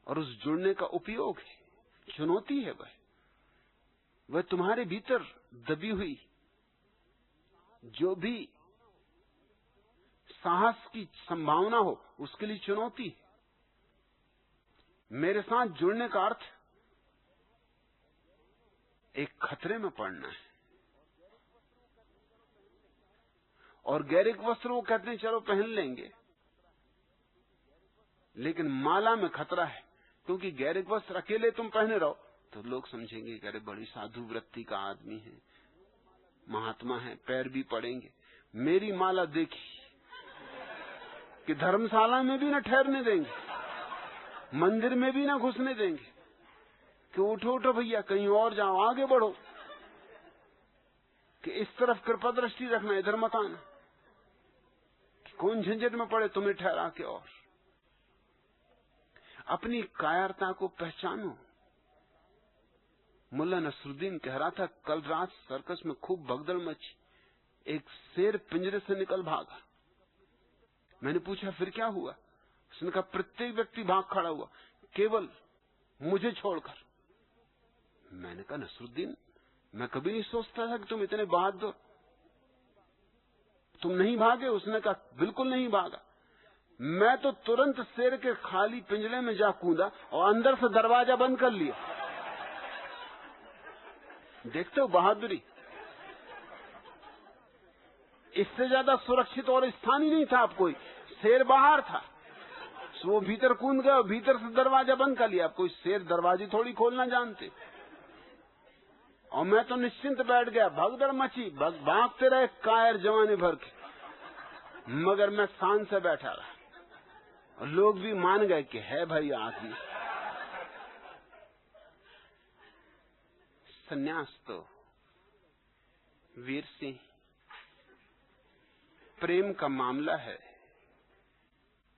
और उस जुड़ने का उपयोग है, चुनौती है। वह तुम्हारे भीतर दबी हुई जो भी साहस की संभावना हो, उसके लिए चुनौती है। मेरे साथ जुड़ने का अर्थ एक खतरे में पड़ना है। और गैरिक वस्त्र वो कहते हैं चलो पहन लेंगे, लेकिन माला में खतरा है, क्योंकि गैरिक वस्त्र अकेले तुम पहने रहो तो लोग समझेंगे कि अरे बड़ी साधु वृत्ति का आदमी है, महात्मा है, पैर भी पड़ेंगे। मेरी माला देखी कि धर्मशाला में भी न ठहरने देंगे, मंदिर में भी न घुसने देंगे, कि उठो उठो भैया कहीं और जाओ, आगे बढ़ो, कि इस तरफ कृपा दृष्टि रखना, इधर मत आना, कि कौन झंझट में पड़े तुम्हें ठहरा के। और अपनी कायरता को पहचानो। मुल्ला नसरुद्दीन कह रहा था कल रात सर्कस में खूब भगदड़ मची, एक शेर पिंजरे से निकल भागा। मैंने पूछा फिर क्या हुआ? उसने कहा प्रत्येक व्यक्ति भाग खड़ा हुआ, केवल मुझे छोड़कर। मैंने कहा नसरुद्दीन, मैं कभी नहीं सोचता था कि तुम इतने बहादुर, तुम नहीं भागे? उसने कहा बिल्कुल नहीं भागा, मैं तो तुरंत शेर के खाली पिंजरे में जा कूदा और अंदर से दरवाजा बंद कर लिया। देखते हो बहादुरी? इससे ज्यादा सुरक्षित और स्थान ही नहीं था। अब कोई शेर बाहर था, तो वो भीतर कूद गया और भीतर से दरवाजा बंद कर लिया। अब कोई शेर दरवाजे थोड़ी खोलना जानते। और मैं तो निश्चिंत बैठ गया, भगदड़ मची, भागते रहे कायर जवाने भर के, मगर मैं शान से बैठा रहा और लोग भी मान गए कि है भाई आदमी। सन्यास तो वीर सिंह, प्रेम का मामला है,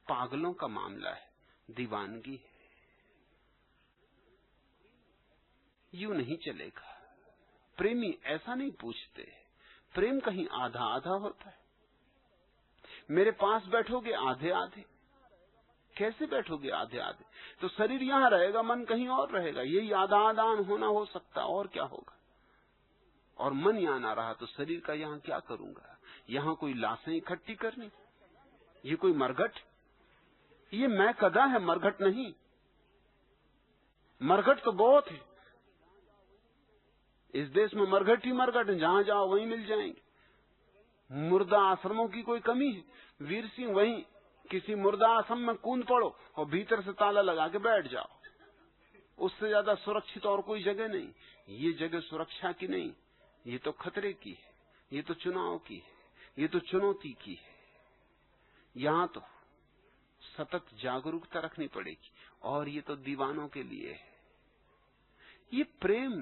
पागलों का मामला है, दीवानगी है। यूं नहीं चलेगा। प्रेमी ऐसा नहीं पूछते, प्रेम कहीं आधा आधा होता है। मेरे पास बैठोगे आधे आधे, कैसे बैठोगे आधे आधे? तो शरीर यहां रहेगा, मन कहीं और रहेगा। यही आधा आदान होना हो सकता, और क्या होगा? और मन यहां ना रहा तो शरीर का यहां क्या करूंगा? यहां कोई लाशें इकट्ठी करनी? ये कोई मरघट? ये मैं कदा है, मरघट नहीं। मरघट तो बहुत है इस देश में, मरघट ही मरघट है, जहां जाओ वहीं मिल जाएंगे। मुर्दा आश्रमों की कोई कमी है? वीर सिंह वहीं किसी मुर्दा आश्रम में कूद पड़ो और भीतर से ताला लगा के बैठ जाओ। उससे ज्यादा सुरक्षित और कोई जगह नहीं। ये जगह सुरक्षा की नहीं, ये तो खतरे की है, ये तो चुनाव की है, ये तो चुनौती की है। यहां तो सतत जागरूकता रखनी पड़ेगी, और ये तो दीवानों के लिए है। ये प्रेम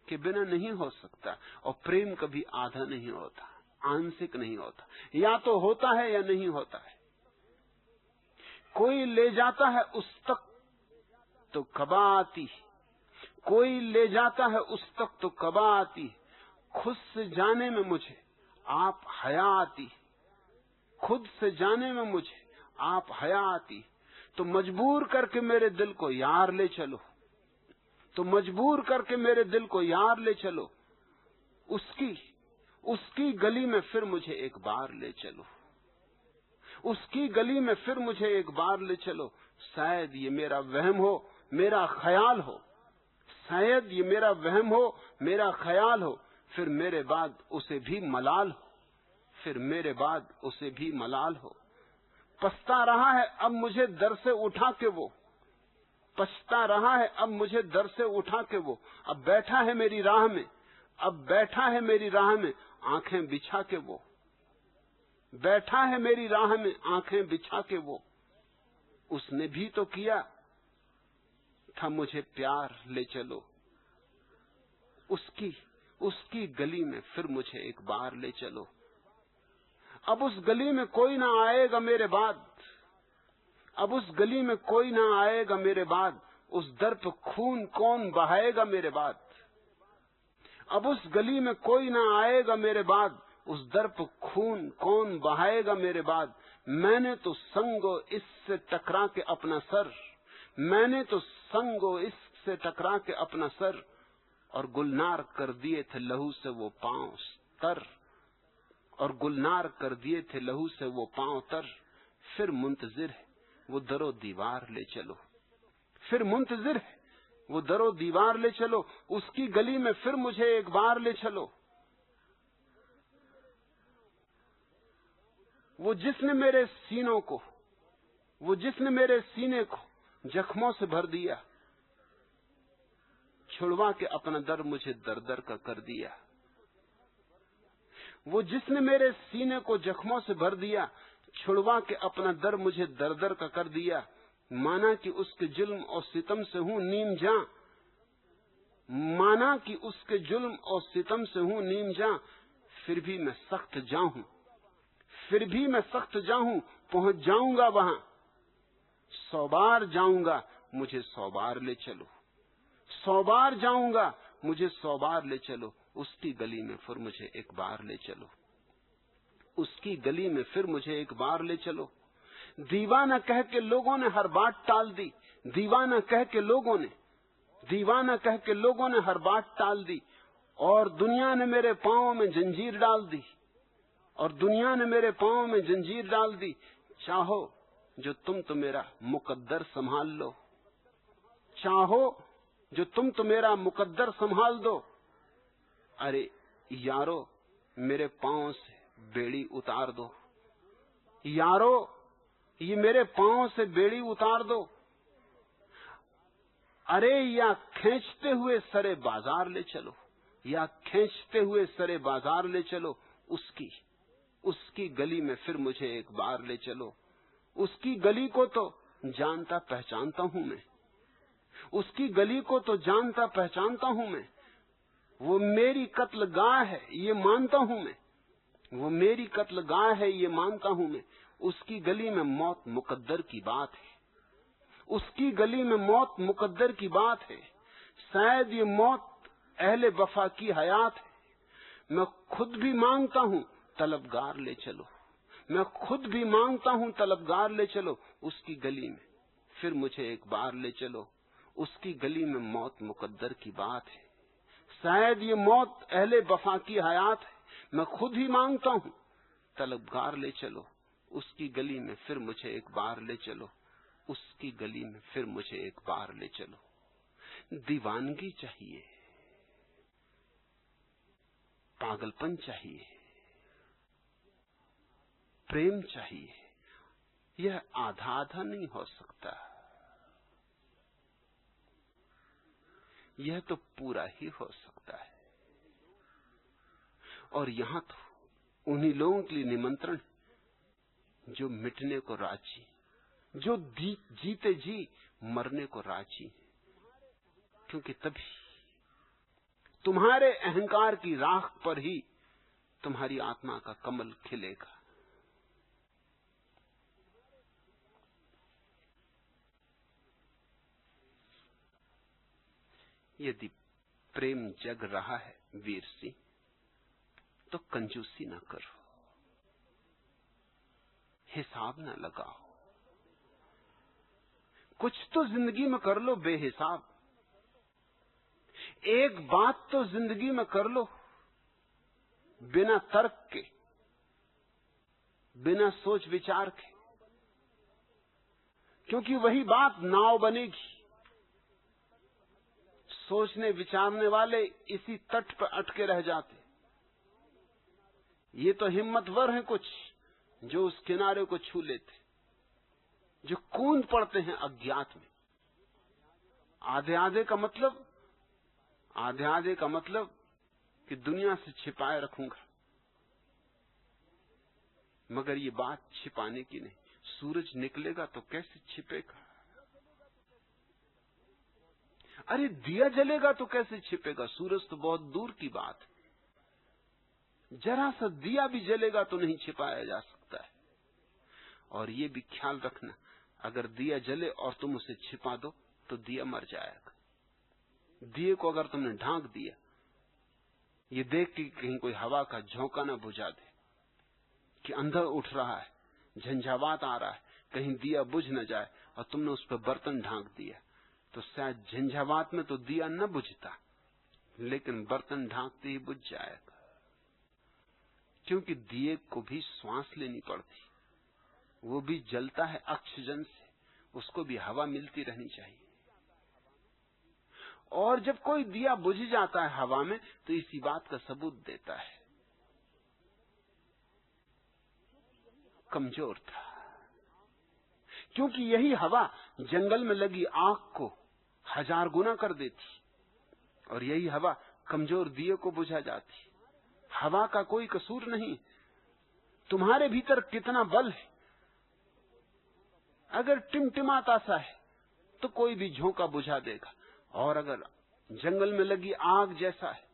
के बिना नहीं हो सकता, और प्रेम कभी आधा नहीं होता, आंशिक नहीं होता। या तो होता है या नहीं होता है। कोई ले जाता है उस तक तो कबा आती, कोई ले जाता है उस तक तो कबा आती। खुद से जाने में मुझे आप हया आती, खुद से जाने में मुझे आप हया आती। तो मजबूर करके मेरे दिल को यार ले चलो, तो मजबूर करके मेरे दिल को यार ले चलो। उसकी गली में फिर मुझे एक बार ले चलो, उसकी गली में फिर मुझे एक बार ले चलो। शायद ये मेरा वहम हो, मेरा ख्याल हो, शायद ये मेरा वहम हो, मेरा ख्याल हो। फिर मेरे बाद उसे भी मलाल हो, फिर मेरे बाद उसे भी मलाल हो। पछता रहा है अब मुझे दर से उठा के वो, पछता रहा है अब मुझे दर से उठा के वो। अब बैठा है मेरी राह में, अब बैठा है मेरी राह में आंखें बिछा के वो, बैठा है मेरी राह में आंखें बिछा के वो। उसने भी तो किया था मुझे प्यार, ले चलो उसकी गली में फिर मुझे एक बार ले चलो। अब उस गली में कोई ना आएगा मेरे बाद, अब उस गली में कोई ना आएगा मेरे बाद। उस दर पे खून कौन बहाएगा मेरे बाद? अब उस गली में कोई ना आएगा मेरे बाद, उस दर पे खून कौन बहाएगा मेरे बाद? मैंने तो संगो इससे टकरा के अपना सर, मैंने तो संगो इससे टकरा के अपना सर, और गुलनार कर दिए थे लहू से वो पांव तर, और गुलनार कर दिए थे लहू से वो पांव तर। फिर मुंतजिर है वो दरो दीवार ले चलो, फिर मुंतजिर है वो दरो दीवार ले चलो, उसकी गली में फिर मुझे एक बार ले चलो। वो जिसने मेरे सीनों को, वो जिसने मेरे सीने को जख्मों से भर दिया, छुड़वा के अपना दर मुझे दर दर का कर दिया। वो जिसने मेरे सीने को जख्मों से भर दिया, छुड़वा के अपना दर मुझे दर दर का कर दिया। माना कि उसके जुल्म और सितम से हूं नीम जा, माना कि उसके जुल्म और सितम से हूं नीम जा, फिर भी मैं सख्त जाऊं, फिर भी मैं सख्त जाऊं, पहुंच जाऊंगा वहां। 100 बार जाऊंगा, मुझे 100 बार ले चलो, 100 बार जाऊंगा, मुझे 100 बार ले चलो। उसकी गली में फिर मुझे एक बार ले चलो, उसकी गली में फिर मुझे एक बार ले चलो। दीवाना कह के लोगों ने हर बात टाल दी, दीवाना कह के लोगों ने, दीवाना कह के लोगों ने हर बात टाल दी, और दुनिया ने मेरे पांवों में जंजीर डाल दी, और दुनिया ने मेरे पांवों में जंजीर डाल दी। चाहो जो तुम तो मेरा मुकद्दर संभाल लो, चाहो जो तुम तो मेरा मुकद्दर संभाल दो। अरे यारो मेरे पांव से बेड़ी उतार दो, यारो ये मेरे पांव से बेड़ी उतार दो। अरे या खींचते हुए सरे बाजार ले चलो, या खींचते हुए सरे बाजार ले चलो। उसकी गली में फिर मुझे एक बार ले चलो। उसकी गली को तो जानता पहचानता हूं मैं, उसकी गली को तो जानता पहचानता हूं मैं। वो मेरी कत्लगाह है ये मानता हूं मैं, वो मेरी कत्लगाह है ये मानता हूं मैं। उसकी गली में मौत मुकद्दर की बात है, उसकी गली में मौत मुकद्दर की बात है। शायद ये मौत अहले वफा की हयात है। मैं खुद भी मांगता हूं तलबगार ले चलो, मैं खुद भी मांगता हूं तलबगार ले चलो। उसकी गली में फिर मुझे एक बार ले चलो, उसकी गली में मौत मुकद्दर की बात है। शायद ये मौत अहले वफा की हयात है। मैं खुद ही मांगता हूं तलबगार ले चलो, उसकी गली में फिर मुझे एक बार ले चलो, उसकी गली में फिर मुझे एक बार ले चलो। दीवानगी चाहिए, पागलपन चाहिए, प्रेम चाहिए। यह आधा आधा नहीं हो सकता, यह तो पूरा ही हो सकता है। और यहां तो उन्हीं लोगों के लिए निमंत्रण जो मिटने को राजी, जो जीते जी मरने को राजी, क्योंकि तभी तुम्हारे अहंकार की राख पर ही तुम्हारी आत्मा का कमल खिलेगा। यदि प्रेम जग रहा है वीर सिंह, तो कंजूसी ना करो, हिसाब ना लगाओ। कुछ तो जिंदगी में कर लो बेहिसाब। एक बात तो जिंदगी में कर लो बिना तर्क के, बिना सोच विचार के, क्योंकि वही बात नाव बनेगी। सोचने विचारने वाले इसी तट पर अटके रह जाते। ये तो हिम्मतवर हैं कुछ जो उस किनारे को छू लेते, जो कूद पड़ते हैं अज्ञात में। आधे आधे का मतलब, आधे आधे का मतलब कि दुनिया से छिपाए रखूंगा, मगर ये बात छिपाने की नहीं। सूरज निकलेगा तो कैसे छिपेगा? अरे दिया जलेगा तो कैसे छिपेगा? सूरज तो बहुत दूर की बात है। जरा सा दिया भी जलेगा तो नहीं छिपाया जा सकता है। और ये भी ख्याल रखना, अगर दिया जले और तुम उसे छिपा दो तो दिया मर जाएगा। दिए को अगर तुमने ढांक दिया, ये देख के कहीं कोई हवा का झोंका ना बुझा दे कि अंधड़ उठ रहा है, झंझावात आ रहा है, कहीं दिया बुझ न जाए, और तुमने उस पर बर्तन ढांक दिया, तो शायद झंझावात में तो दिया न बुझता, लेकिन बर्तन ढांकते ही बुझ जाएगा, क्योंकि दिए को भी श्वास लेनी पड़ती, वो भी जलता है ऑक्सीजन से, उसको भी हवा मिलती रहनी चाहिए। और जब कोई दिया बुझ जाता है हवा में, तो इसी बात का सबूत देता है कमजोर था, क्योंकि यही हवा जंगल में लगी आग को 1000 गुना कर देती, और यही हवा कमजोर दिए को बुझा जाती। हवा का कोई कसूर नहीं, तुम्हारे भीतर कितना बल है। अगर टिमटिमाता सा है तो कोई भी झोंका बुझा देगा, और अगर जंगल में लगी आग जैसा है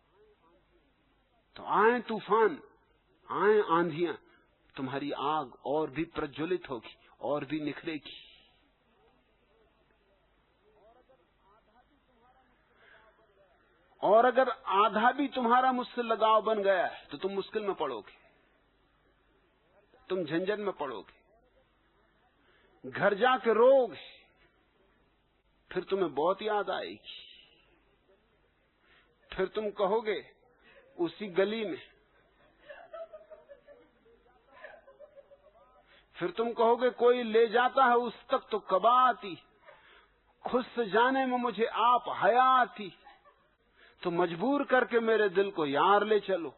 तो आए तूफान, आए आंधियां, तुम्हारी आग और भी प्रज्वलित होगी, और भी निखरेगी। और अगर आधा भी तुम्हारा मुझसे लगाव बन गया है तो तुम मुश्किल में पड़ोगे, तुम झंझट में पड़ोगे, घर जाके रोओगे, फिर तुम्हें बहुत याद आएगी, फिर तुम कहोगे उसी गली में, फिर तुम कहोगे कोई ले जाता है उस तक तो कबा आती, खुद से जाने में मुझे आप हया आती, तो मजबूर करके मेरे दिल को यार ले चलो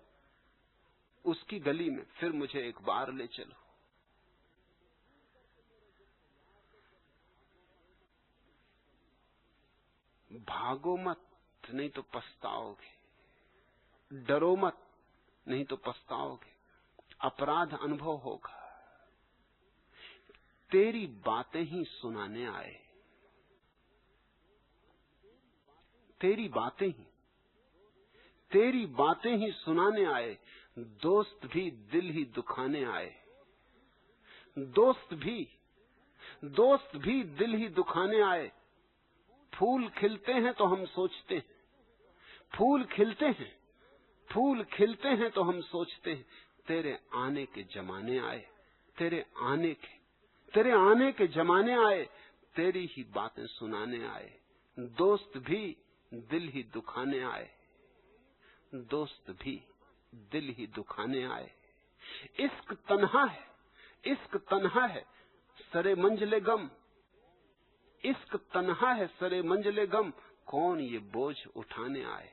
उसकी गली में, फिर मुझे एक बार ले चलो। भागो मत, नहीं तो पछताओगे, डरो मत, नहीं तो पछताओगे, अपराध अनुभव होगा। तेरी बातें ही सुनाने आए, तेरी बातें ही सुनाने आए, दोस्त भी दिल ही दुखाने आए, दोस्त भी दिल ही दुखाने आए। फूल खिलते हैं तो हम सोचते हैं, फूल खिलते हैं तो हम सोचते हैं, तेरे आने के जमाने आए, तेरे आने के जमाने आए, तेरी ही बातें सुनाने आए। दोस्त भी दिल ही दुखाने आए, दोस्त भी दिल ही दुखाने आए। इश्क तन्हा है सरे मंजले गम, इश्क तन्हा है सरे मंजले गम, कौन ये बोझ उठाने आए,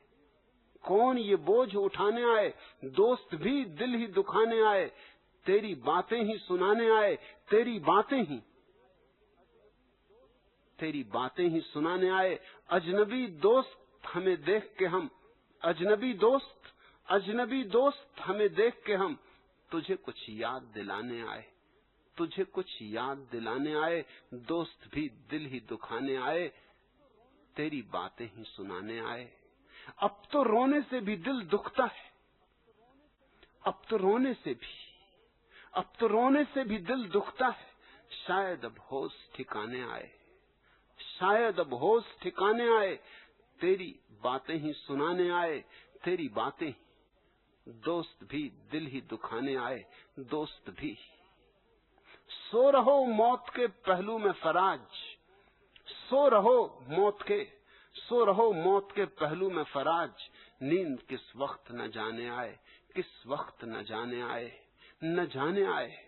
कौन ये बोझ उठाने आए। दोस्त भी दिल ही दुखाने आए, तेरी बातें ही सुनाने आए, तेरी बातें ही सुनाने आए। अजनबी दोस्त हमें देख के हम, अजनबी दोस्त हमें देख के हम, तुझे कुछ याद दिलाने आए, तुझे कुछ याद दिलाने आए। दोस्त भी दिल ही दुखाने आए, तेरी बातें ही सुनाने आए। अब तो रोने से भी दिल दुखता है, अब तो रोने से भी दिल दुखता है। शायद अब होश ठिकाने आए, शायद अब होश ठिकाने आए, तेरी बातें ही सुनाने आए, तेरी बातें। दोस्त भी दिल ही दुखाने आए, दोस्त भी। सो रहो मौत के पहलू में फराज, सो रहो मौत के पहलू में फराज। नींद किस वक्त न जाने आए, किस वक्त न जाने आए, न जाने आए।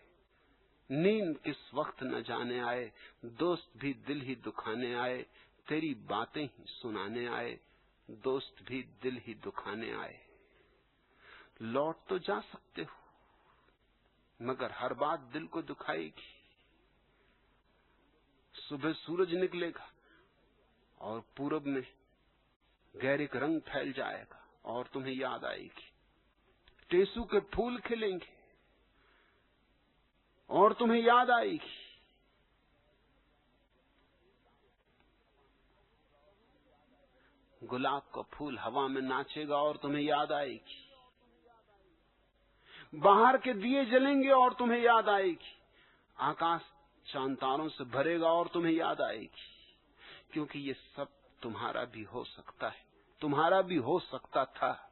नींद किस वक्त न जाने आए, दोस्त भी दिल ही दुखाने आए, तेरी बातें ही सुनाने आए, दोस्त भी दिल ही दुखाने आए। लौट तो जा सकते हो, मगर हर बात दिल को दुखाएगी। सुबह सूरज निकलेगा और पूरब में गहरे रंग फैल जाएगा और तुम्हें याद आएगी। टेसू के फूल खिलेंगे और तुम्हें याद आएगी। गुलाब का फूल हवा में नाचेगा और तुम्हें याद आएगी। बाहर के दिए जलेंगे और तुम्हें याद आएगी। आकाश चांद तारों से भरेगा और तुम्हें याद आएगी, क्योंकि ये सब तुम्हारा भी हो सकता है, तुम्हारा भी हो सकता था।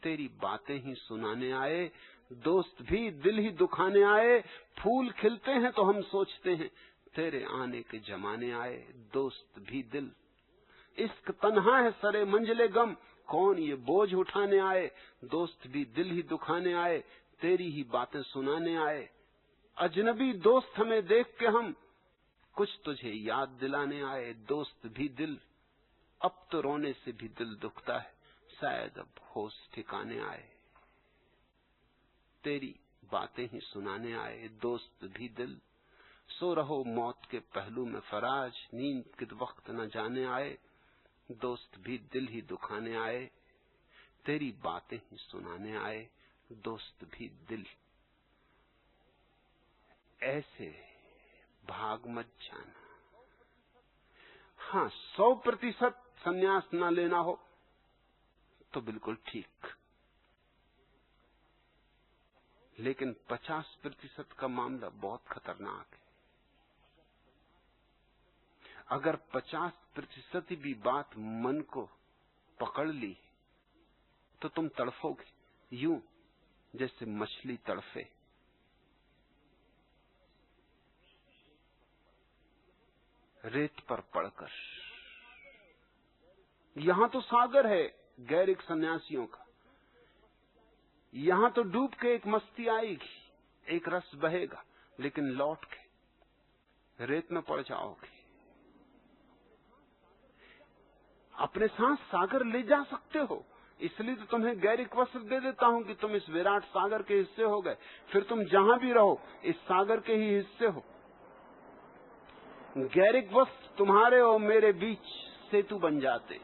तेरी बातें ही सुनाने आए, दोस्त भी दिल ही दुखाने आए। फूल खिलते हैं तो हम सोचते हैं तेरे आने के जमाने आए। दोस्त भी दिल। इश्क तन्हा है सरे मंजिले गम, कौन ये बोझ उठाने आए। दोस्त भी दिल ही दुखाने आए, तेरी ही बातें सुनाने आए। अजनबी दोस्त हमें देख के हम कुछ तुझे याद दिलाने आए। दोस्त भी दिल। अब तो रोने से भी दिल दुखता है, शायद अब होश ठिकाने आए। तेरी बातें ही सुनाने आए। दोस्त भी दिल। सो रहो मौत के पहलू में फराज, नींद कित वक्त न जाने आए। दोस्त भी दिल ही दुखाने आए, तेरी बातें ही सुनाने आए। दोस्त भी दिल। ऐसे भाग मत जाना। हाँ, 100% संन्यास ना लेना हो तो बिल्कुल ठीक, लेकिन 50% का मामला बहुत खतरनाक है। अगर 50% भी बात मन को पकड़ ली तो तुम तड़फोगे यूं जैसे मछली तड़फे। रेत पर पड़कर। यहां तो सागर है गैरिक सन्यासियों का, यहां तो डूब के एक मस्ती आएगी, एक रस बहेगा, लेकिन लौट के रेत में पड़ जाओगे। अपने साथ सागर ले जा सकते हो, इसलिए तो तुम्हें गैरिक वस्त्र दे देता हूं कि तुम इस विराट सागर के हिस्से हो गए। फिर तुम जहां भी रहो इस सागर के ही हिस्से हो। गैरिक वस्त्र तुम्हारे और मेरे बीच सेतु बन जाते।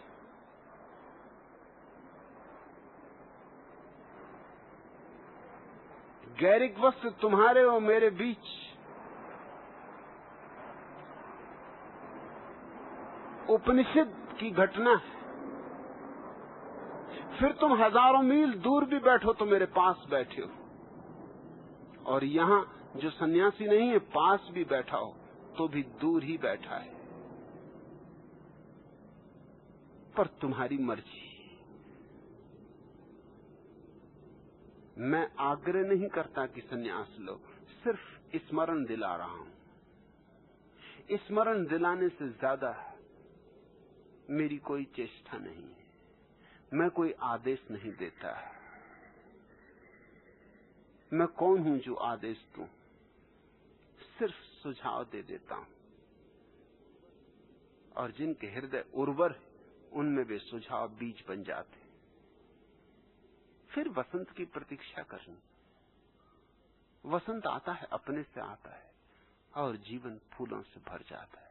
गैरिक वस्त्र तुम्हारे और मेरे बीच उपनिषद की घटना है। फिर तुम हजारों मील दूर भी बैठो तो मेरे पास बैठे हो, और यहां जो सन्यासी नहीं है पास भी बैठा हो तो भी दूर ही बैठा है। पर तुम्हारी मर्जी। मैं आग्रह नहीं करता कि सन्यास लो, सिर्फ स्मरण दिला रहा हूं। स्मरण दिलाने से ज्यादा मेरी कोई चेष्टा नहीं है। मैं कोई आदेश नहीं देता। मैं कौन हूं जो आदेश दूं? सिर्फ सुझाव दे देता हूं, और जिनके हृदय उर्वर है उनमें वे सुझाव बीज बन जाते। फिर वसंत की प्रतीक्षा करनी। वसंत आता है, अपने से आता है, और जीवन फूलों से भर जाता है।